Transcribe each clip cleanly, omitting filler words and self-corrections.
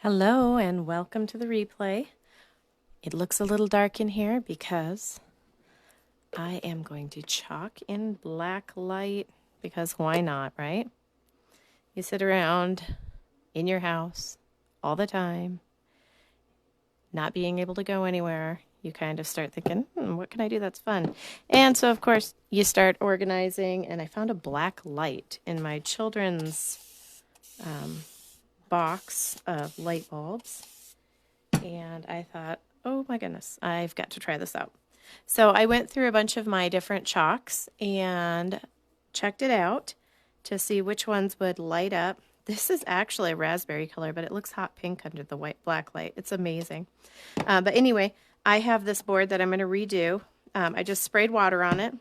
Hello and welcome to the replay. It looks a little dark in here because I am going to chalk in black light because why not, right? You sit around in your house all the time, not being able to go anywhere. You kind of start thinking, what can I do that's fun? And so, of course, you start organizing, and I found a black light in my children's box of light bulbs. And I thought, oh my goodness, I've got to try this out. So I went through a bunch of my different chalks and checked it out to see which ones would light up. This is actually a raspberry color, but it looks hot pink under the black light. It's amazing. But anyway, I have this board that I'm going to redo. I just sprayed water on it.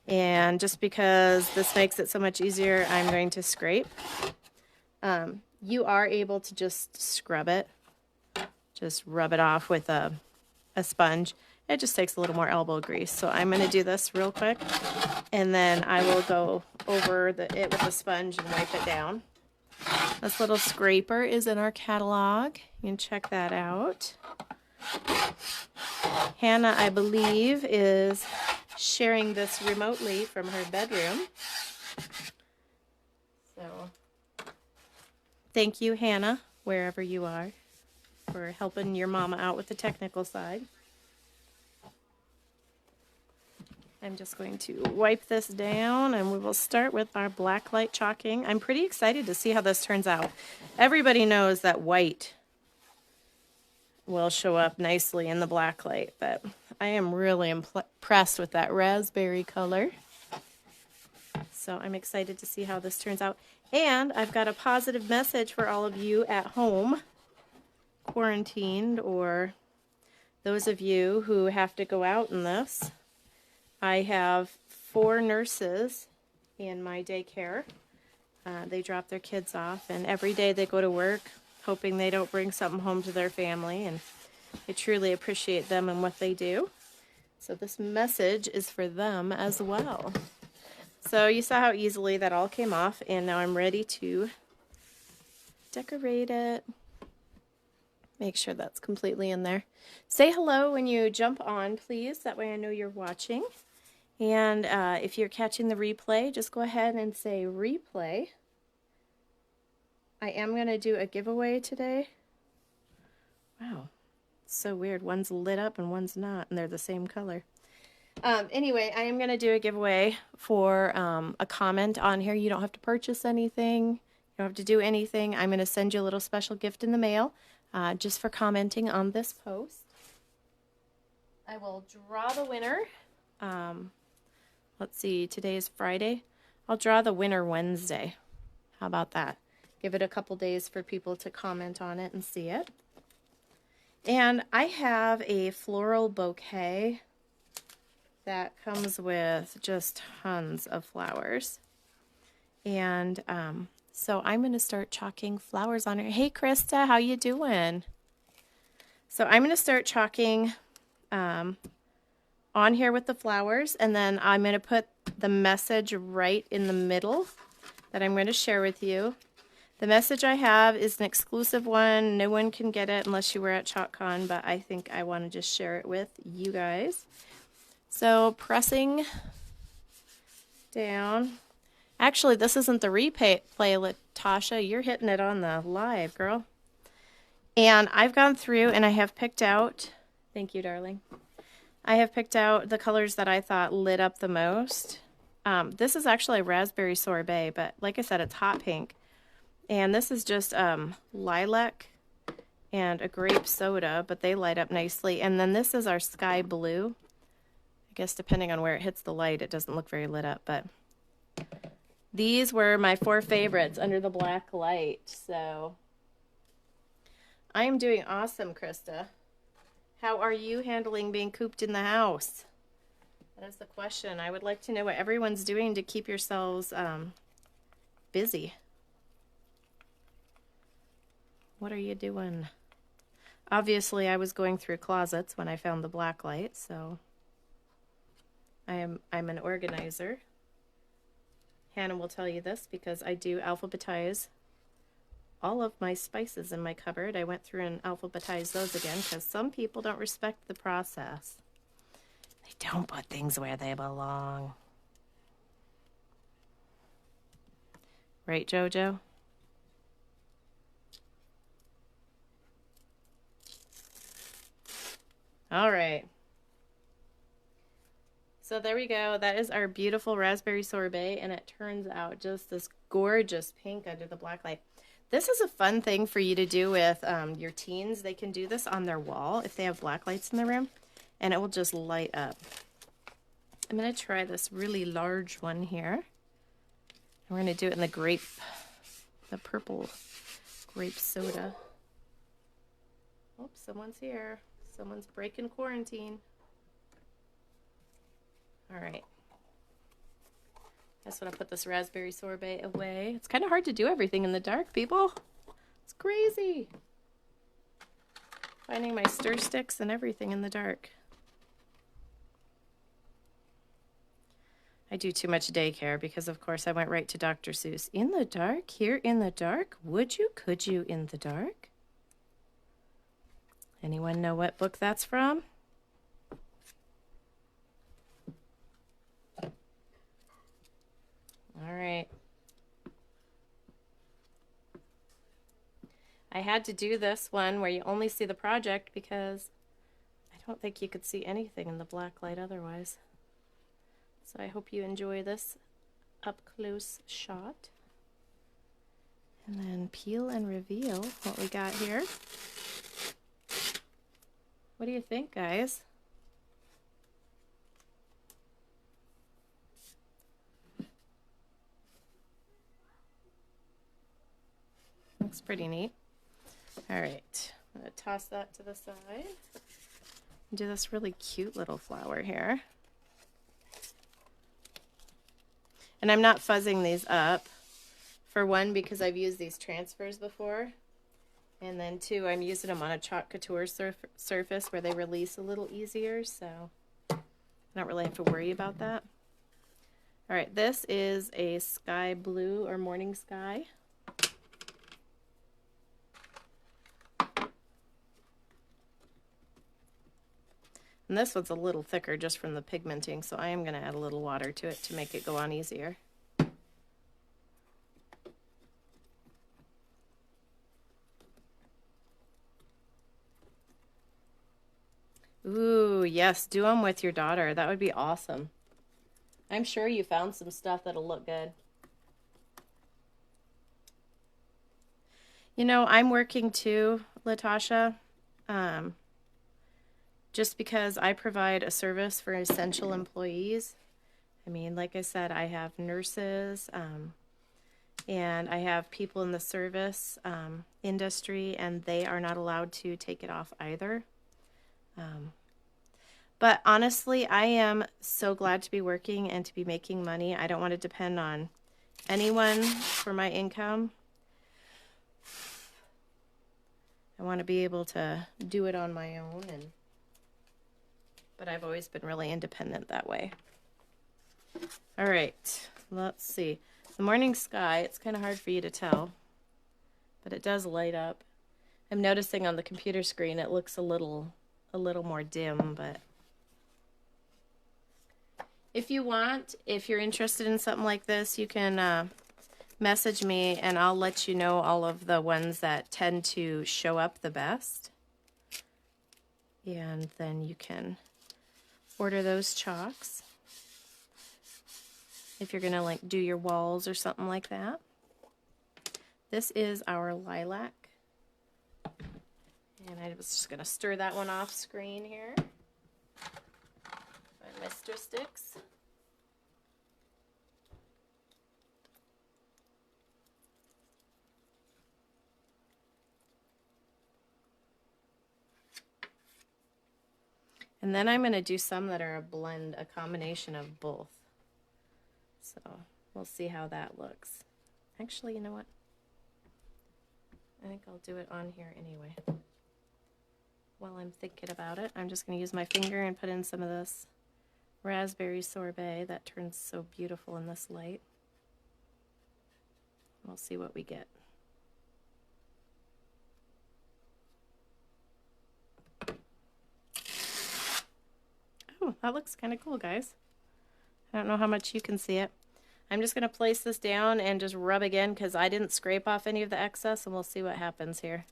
And just because this makes it so much easier, I'm going to scrape. You are able to just scrub it. Just rub it off with a sponge. It just takes a little more elbow grease. So I'm going to do this real quick, and then I will go over it with a sponge and wipe it down. This little scraper is in our catalog. You can check that out. Hannah, I believe, is sharing this remotely from her bedroom. So thank you, Hannah, wherever you are, for helping your mama out with the technical side. I'm just going to wipe this down, and we will start with our black light chalking. I'm pretty excited to see how this turns out. Everybody knows that white will show up nicely in the black light, but I am really impressed with that raspberry color. So I'm excited to see how this turns out. And I've got a positive message for all of you at home, quarantined, or those of you who have to go out in this. I have 4 nurses in my daycare. They drop their kids off, and every day they go to work hoping they don't bring something home to their family, and I truly appreciate them and what they do. So this message is for them as well. So you saw how easily that all came off, and now I'm ready to decorate it. Make sure that's completely in there. Say hello when you jump on, please. That way I know you're watching. And if you're catching the replay, just go ahead and say replay. I am going to do a giveaway today. Wow, it's so weird. One's lit up and one's not, and they're the same color. Anyway, I am going to do a giveaway for a comment on here. You don't have to purchase anything. You don't have to do anything. I'm going to send you a little special gift in the mail just for commenting on this post. I will draw the winner. Let's see, today is Friday. I'll draw the winner Wednesday. How about that? Give it a couple days for people to comment on it and see it. And I have a floral bouquet that comes with just tons of flowers. And so I'm going to start chalking flowers on it. Hey, Krista, how you doing? So I'm going to start chalking on here with the flowers, and then I'm going to put the message right in the middle that I'm going to share with you. The message I have is an exclusive one. No one can get it unless you were at ChalkCon, but I think I want to just share it with you guys. So pressing down. Actually, this isn't the replay, Latasha. You're hitting it on the live, girl. And I've gone through and I have picked out, thank you, darling. I have picked out the colors that I thought lit up the most. This is actually a raspberry sorbet, but like I said, it's hot pink. And this is just lilac and a grape soda, but they light up nicely. And then this is our sky blue. I guess depending on where it hits the light, it doesn't look very lit up, but these were my 4 favorites under the black light. So I am doing awesome, Krista. How are you handling being cooped in the house? That is the question. I would like to know what everyone's doing to keep yourselves busy. What are you doing? Obviously, I was going through closets when I found the black light, so I'm an organizer. Hannah will tell you this because I do alphabetize all of my spices in my cupboard. I went through and alphabetized those again because some people don't respect the process. They don't put things where they belong. Right, Jojo? All right. So there we go. That is our beautiful raspberry sorbet, and it turns out just this gorgeous pink under the black light. This is a fun thing for you to do with your teens. They can do this on their wall if they have black lights in the room, and it will just light up. I'm going to try this really large one here. We're going to do it in the purple grape soda. Oh, someone's here. Someone's breaking quarantine. All right. I just want to put this raspberry sorbet away. It's kind of hard to do everything in the dark, people. It's crazy. Finding my stir sticks and everything in the dark. I do too much daycare because, of course, I went right to Dr. Seuss. In the dark? Here in the dark? Would you? Could you in the dark? Anyone know what book that's from? All right. I had to do this one where you only see the project because I don't think you could see anything in the black light otherwise. So I hope you enjoy this up close shot. And then peel and reveal what we got here. What do you think, guys? Looks pretty neat. All right, I'm going to toss that to the side. Do this really cute little flower here. And I'm not fuzzing these up. For one, because I've used these transfers before. And then two, I'm using them on a chalk couture surface where they release a little easier, so I don't really have to worry about that. All right, this is a sky blue or morning sky. And this one's a little thicker just from the pigmenting, so I am going to add a little water to it to make it go on easier. Ooh, yes, do them with your daughter. That would be awesome. I'm sure you found some stuff that'll look good. You know, I'm working too, Latasha. Just because I provide a service for essential employees. I mean, like I said, I have nurses, and I have people in the service industry, and they are not allowed to take it off either. But honestly, I am so glad to be working and to be making money. I don't want to depend on anyone for my income. I want to be able to do it on my own, but I've always been really independent that way. All right, let's see. The morning sky, it's kind of hard for you to tell, but it does light up. I'm noticing on the computer screen it looks a little more dim, but if you want, if you're interested in something like this, you can message me and I'll let you know all of the ones that tend to show up the best. And then you can order those chalks if you're going to like do your walls or something like that. This is our lilac. And I was just going to stir that one off screen here. Find my stir sticks. And then I'm going to do some that are a blend, a combination of both. So we'll see how that looks. Actually, you know what? I think I'll do it on here anyway. While I'm thinking about it, I'm just going to use my finger and put in some of this raspberry sorbet that turns so beautiful in this light. We'll see what we get. Ooh, that looks kind of cool, guys. I don't know how much you can see it. I'm just going to place this down and just rub again because I didn't scrape off any of the excess, and we'll see what happens here.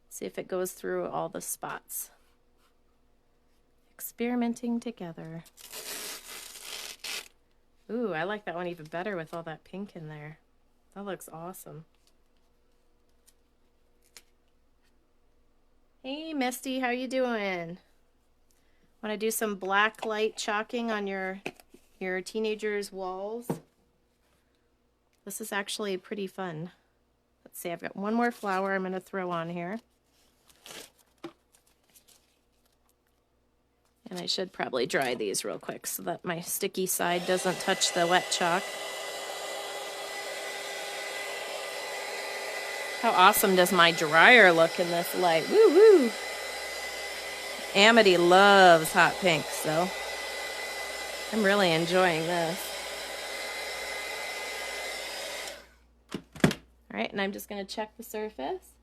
See if it goes through all the spots. Experimenting together. Ooh, I like that one even better with all that pink in there. That looks awesome. Hey, Misty, how you doing? Want to do some black light chalking on your teenager's walls? This is actually pretty fun. Let's see, I've got one more flower I'm going to throw on here. And I should probably dry these real quick so that my sticky side doesn't touch the wet chalk. How awesome does my dryer look in this light? Woo woo! Amity loves hot pink, so I'm really enjoying this. All right, and I'm just going to check the surface.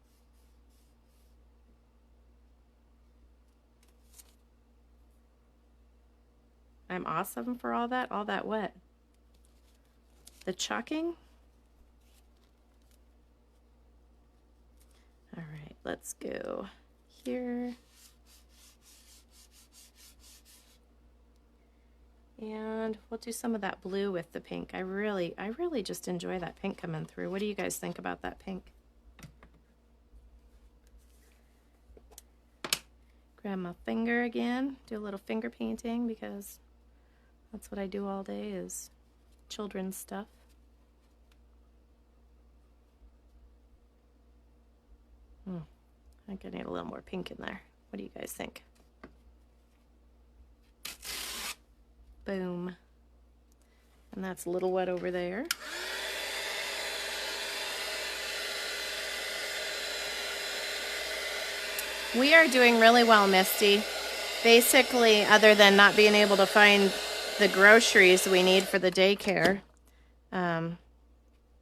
I'm awesome for all that wet. The chalking. All right, let's go here. And we'll do some of that blue with the pink. I really just enjoy that pink coming through. What do you guys think about that pink? Grab my finger again, do a little finger painting because that's what I do all day is children's stuff. I think I need a little more pink in there. What do you guys think? Boom. And that's a little wet over there. We are doing really well, Misty. Basically, other than not being able to find the groceries we need for the daycare,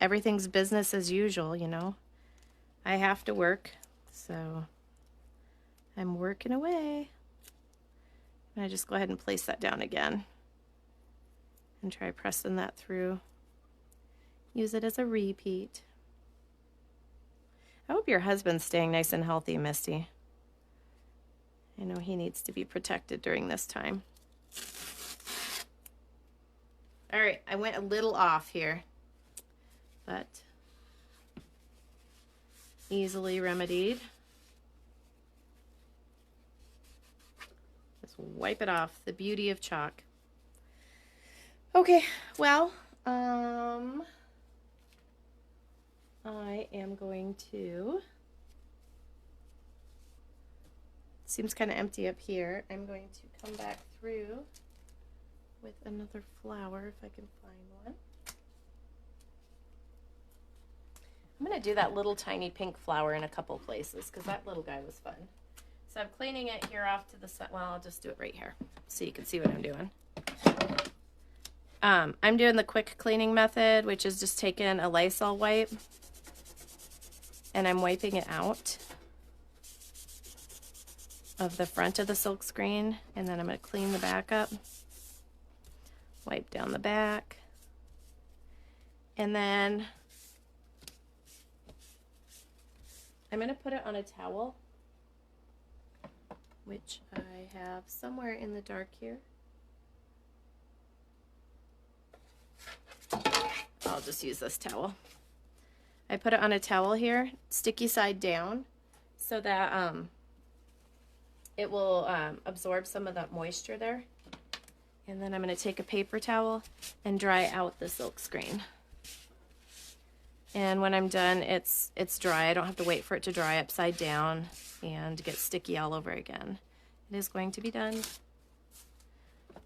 everything's business as usual, you know. I have to work, so I'm working away. And I just go ahead and place that down again and try pressing that through. Use it as a repeat. I hope your husband's staying nice and healthy, Misty. I know he needs to be protected during this time. All right, I went a little off here, but easily remedied. Just wipe it off. The beauty of chalk. Okay, well, I am going to, seems kind of empty up here. I'm going to come back through with another flower if I can find one. I'm going to do that little tiny pink flower in a couple places because that little guy was fun. So I'm cleaning it here off to the side. Well, I'll just do it right here so you can see what I'm doing. I'm doing the quick cleaning method, which is just taking a Lysol wipe and I'm wiping it out of the front of the silk screen, and then I'm going to clean the back up, wipe down the back, and then I'm going to put it on a towel, which I have somewhere in the dark here. I'll just use this towel. I put it on a towel here, sticky side down, so that it will absorb some of that moisture there. And then I'm going to take a paper towel and dry out the silk screen. And when I'm done, it's dry. I don't have to wait for it to dry upside down and get sticky all over again. It is going to be done.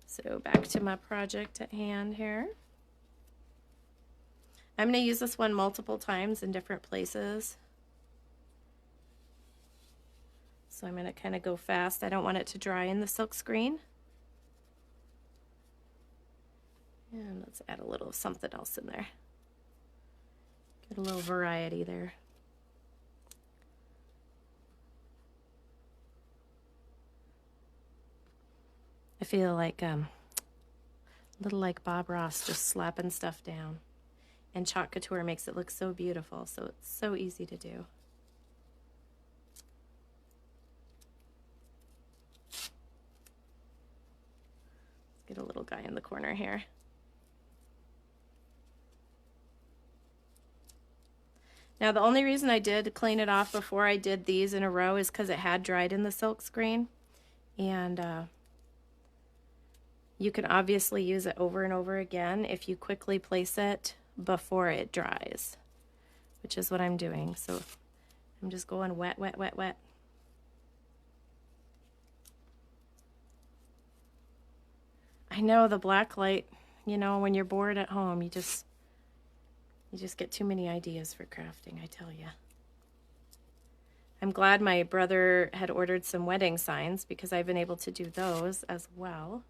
So back to my project at hand here. I'm going to use this one multiple times in different places. So I'm going to kind of go fast. I don't want it to dry in the silk screen. And let's add a little of something else in there. Get a little variety there. feel like little like Bob Ross, just slapping stuff down. And Chalk Couture makes it look so beautiful, so it's so easy to do. Let's get a little guy in the corner here. Now, the only reason I did clean it off before I did these in a row is because it had dried in the silk screen. And you can obviously use it over and over again if you quickly place it before it dries, which is what I'm doing. So I'm just going wet, wet, wet, wet. I know the black light, you know, when you're bored at home, you just get too many ideas for crafting, I tell you. I'm glad my brother had ordered some wedding signs because I've been able to do those as well.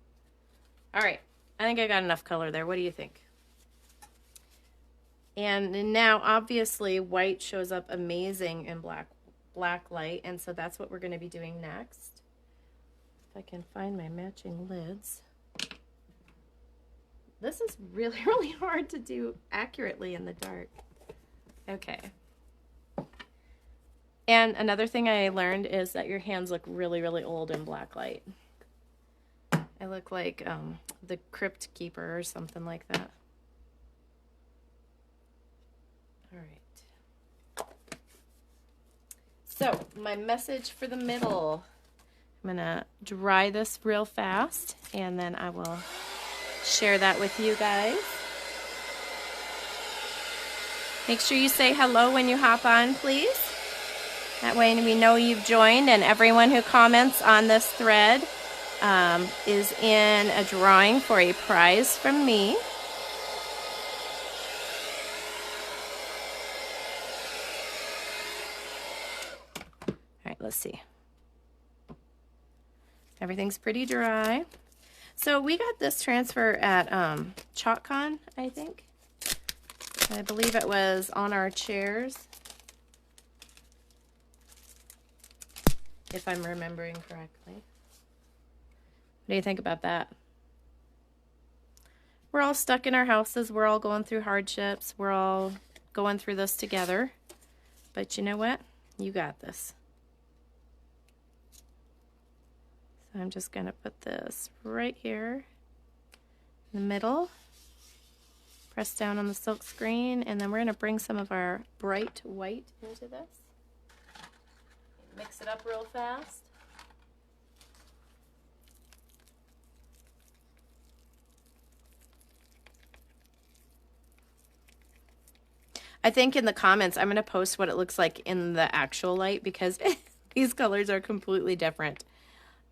All right, I think I got enough color there. What do you think? And now, obviously, white shows up amazing in black light, and so that's what we're going to be doing next. If I can find my matching lids. This is really, really hard to do accurately in the dark. Okay. And another thing I learned is that your hands look really, really old in black light. I look like the Crypt Keeper or something like that. All right. So, my message for the middle. I'm going to dry this real fast, and then I will share that with you guys. Make sure you say hello when you hop on, please. That way we know you've joined, and everyone who comments on this thread is in a drawing for a prize from me. All right, let's see. Everything's pretty dry. So we got this transfer at ChalkCon, I think. I believe it was on our chairs, if I'm remembering correctly. What do you think about that? We're all stuck in our houses. We're all going through hardships. We're all going through this together. But you know what? You got this. So I'm just going to put this right here in the middle. Press down on the silk screen, and then we're going to bring some of our bright white into this. Mix it up real fast. I think in the comments, I'm going to post what it looks like in the actual light because these colors are completely different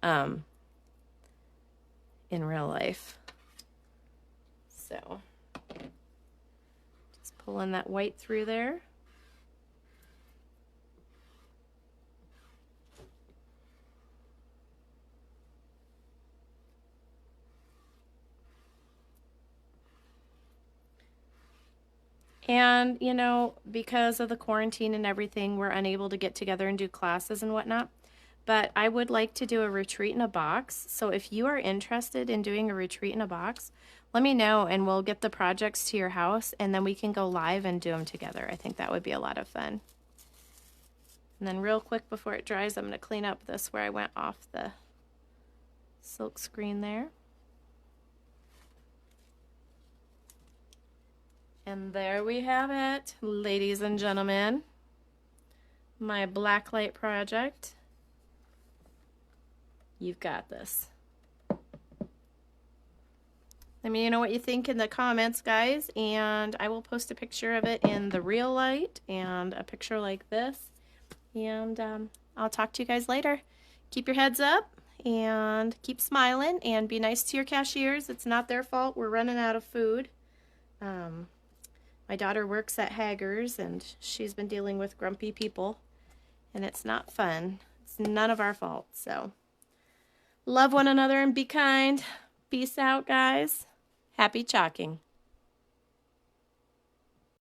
in real life. So, just pulling that white through there. And, you know, because of the quarantine and everything, we're unable to get together and do classes and whatnot. But I would like to do a retreat in a box. So if you are interested in doing a retreat in a box, let me know and we'll get the projects to your house and then we can go live and do them together. I think that would be a lot of fun. And then real quick before it dries, I'm going to clean up this where I went off the silk screen there. And there we have it, ladies and gentlemen. My blacklight project. You've got this. Let me know what you think in the comments, guys, and I will post a picture of it in the real light and a picture like this. And I'll talk to you guys later. Keep your heads up and keep smiling and be nice to your cashiers. It's not their fault. We're running out of food. My daughter works at Hager's, and she's been dealing with grumpy people, and it's not fun. It's none of our fault. So, love one another and be kind. Peace out, guys. Happy chalking.